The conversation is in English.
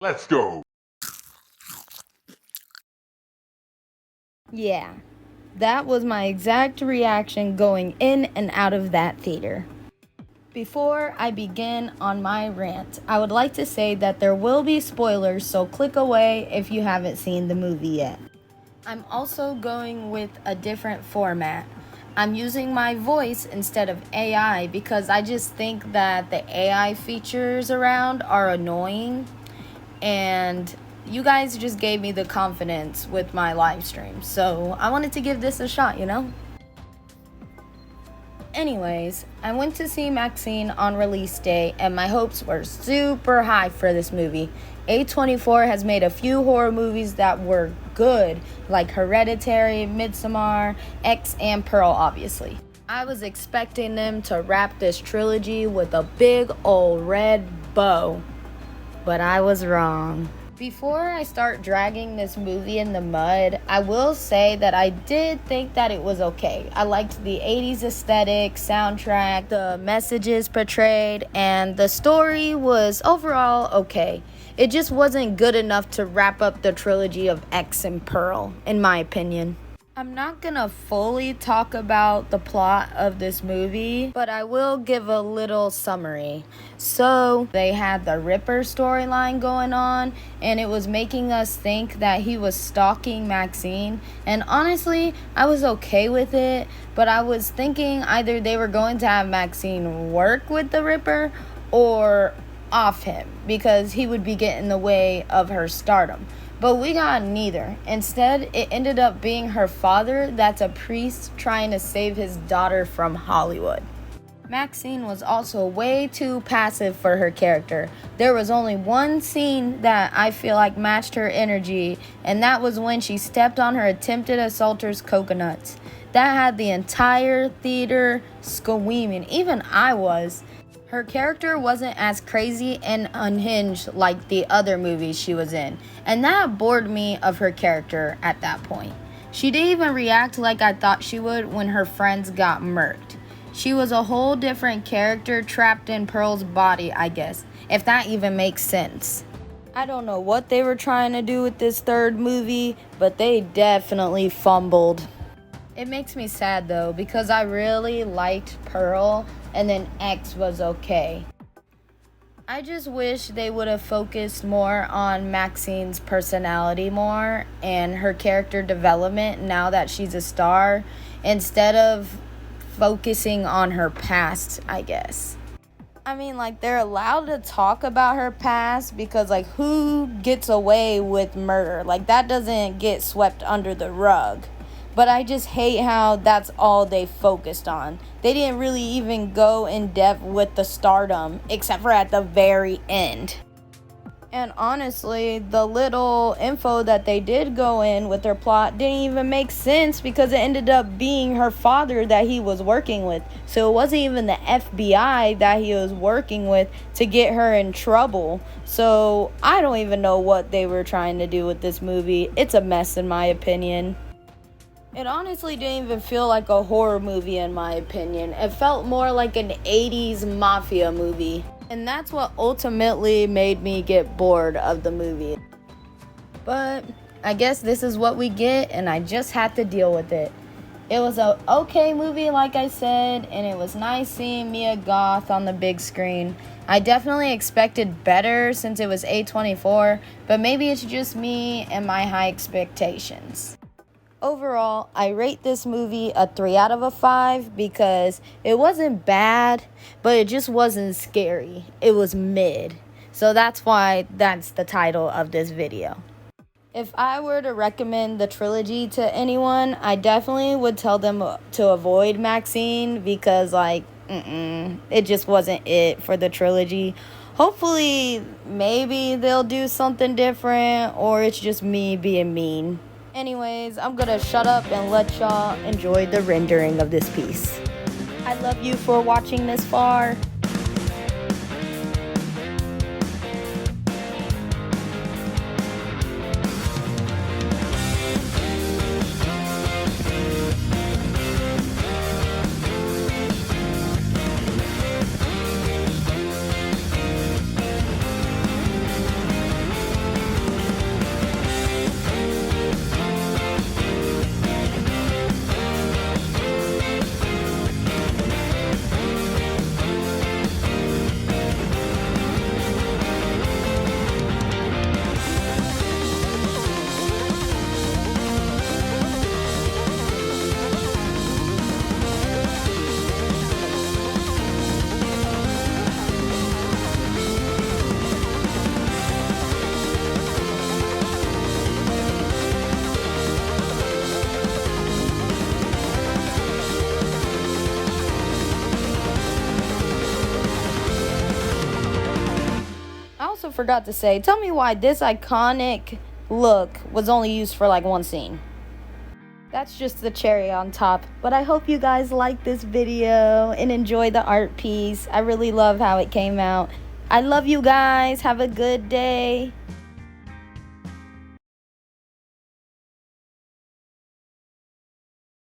Let's go. Yeah, that was my exact reaction going in and out of that theater. Before I begin on my rant, I would like to say that there will be spoilers, so click away if you haven't seen the movie yet. I'm also going with a different format. I'm using my voice instead of AI because I just think that the AI features around are annoying, and you guys just gave me the confidence with my live stream, so I wanted to give this a shot. Anyways, I went to see Maxxxine on release day, and my hopes were super high for this movie. A24 has made a few horror movies that were good, like Hereditary, Midsommar, X, and Pearl, obviously. I was expecting them to wrap this trilogy with a big old red bow, but I was wrong. Before I start dragging this movie in the mud, I will say that I did think that it was okay. I liked the 80s aesthetic, soundtrack, the messages portrayed, and the story was overall okay. It just wasn't good enough to wrap up the trilogy of X and Pearl, in my opinion. I'm not gonna fully talk about the plot of this movie, but I will give a little summary. So, they had the Ripper storyline going on, and it was making us think that he was stalking Maxxxine. And honestly, I was okay with it, but I was thinking either they were going to have Maxxxine work with the Ripper or off him because he would be getting in the way of her stardom. But we got neither. Instead, it ended up being her father that's a priest trying to save his daughter from Hollywood. Maxxxine was also way too passive for her character. There was only one scene that I feel like matched her energy, and that was when she stepped on her attempted assaulter's coconuts. That had the entire theater screaming. Even I was. Her character wasn't as crazy and unhinged like the other movies she was in, and that bored me of her character at that point. She didn't even react like I thought she would when her friends got murked. She was a whole different character trapped in Pearl's body, I guess, if that even makes sense. I don't know what they were trying to do with this third movie, but they definitely fumbled. It makes me sad though, because I really liked Pearl, and then X was okay. I just wish they would have focused more on Maxxine's personality more and her character development now that she's a star, instead of focusing on her past, I guess. I mean, like, they're allowed to talk about her past because, like, who gets away with murder? Like, that doesn't get swept under the rug. But I just hate how that's all they focused on. They didn't really even go in depth with the stardom, except for at the very end. And honestly, the little info that they did go in with their plot didn't even make sense because it ended up being her father that he was working with. So it wasn't even the FBI that he was working with to get her in trouble. So I don't even know what they were trying to do with this movie. It's a mess in my opinion. It honestly didn't even feel like a horror movie in my opinion. It felt more like an 80s mafia movie. And that's what ultimately made me get bored of the movie. But I guess this is what we get, and I just had to deal with it. It was a okay movie, like I said, and it was nice seeing Mia Goth on the big screen. I definitely expected better since it was A24, but maybe it's just me and my high expectations. Overall, I rate this movie a 3 out of a 5 because it wasn't bad, but it just wasn't scary. It was mid. So that's why that's the title of this video. If I were to recommend the trilogy to anyone, I definitely would tell them to avoid Maxxxine because, like, it just wasn't it for the trilogy. Hopefully, maybe they'll do something different, or it's just me being mean. Anyways, I'm gonna shut up and let y'all enjoy the rendering of this piece. I love you for watching this far. forgot to say, tell me why this iconic look was only used for like one scene. That's just the cherry on top. But I hope you guys like this video and enjoy the art piece. I really love how it came out. I love you guys. Have a good day.